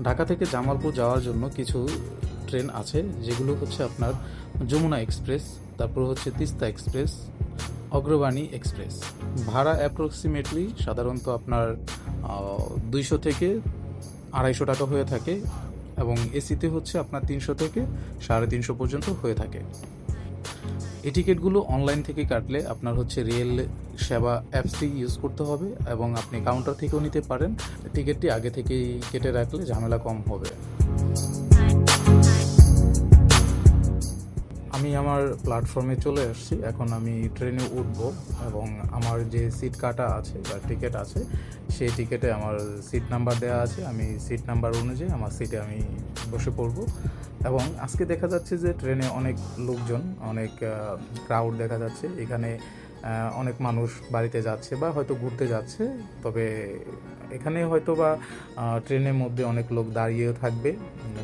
ঢাকা থেকে জামালপুর যাওয়ার জন্য কিছু ট্রেন আছে, যেগুলো হচ্ছে আপনার যমুনা এক্সপ্রেস, তারপর হচ্ছে তিস্তা এক্সপ্রেস, অগ্রবাণী এক্সপ্রেস। ভাড়া অ্যাপ্রক্সিমেটলি সাধারণত আপনার 200 থেকে 250 টাকা হয়ে থাকে, এবং এসিতে হচ্ছে আপনার 300 থেকে 350 পর্যন্ত হয়ে থাকে। এই টিকিটগুলো অনলাইন থেকে কাটলে আপনার হচ্ছে রেল সেবা অ্যাপসটি ইউজ করতে হবে, এবং আপনি কাউন্টার থেকেও নিতে পারেন। টিকিটটি আগে থেকেই কেটে রাখলে ঝামেলা কম হবে। আমি আমার প্ল্যাটফর্মে চলে আসছি, এখন আমি ট্রেনে উঠব, এবং আমার যে সিট কাটা আছে বা টিকিট আছে সেই টিকিটে আমার সিট নাম্বার দেওয়া আছে। আমি সিট নাম্বার অনুযায়ী আমার সিটে আমি বসে পড়ব। এবং আজকে দেখা যাচ্ছে যে ট্রেনে অনেক লোকজন, অনেক ক্রাউড দেখা যাচ্ছে। এখানে অনেক মানুষ বাড়িতে যাচ্ছে বা হয়তো ঘুরতে যাচ্ছে, তবে এখানে হয়তো বা ট্রেনের মধ্যে অনেক লোক দাঁড়িয়েও থাকবে।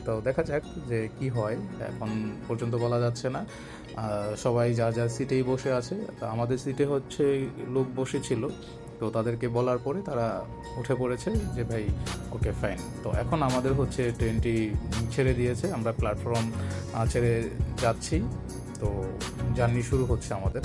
তো দেখা যাক যে কি হয়, এখন পর্যন্ত বলা যাচ্ছে না। সবাই যার যার সিটেই বসে আছে। তো আমাদের সিটে হচ্ছে লোক বসেছিল, তো তাদেরকে বলার পরে তারা উঠে পড়েছে যে ভাই ওকে ফাইন। তো এখন আমাদের হচ্ছে ট্রেনটি ছেড়ে দিয়েছে, আমরা প্ল্যাটফর্ম ছেড়ে যাচ্ছি। তো জার্নি শুরু হচ্ছে আমাদের।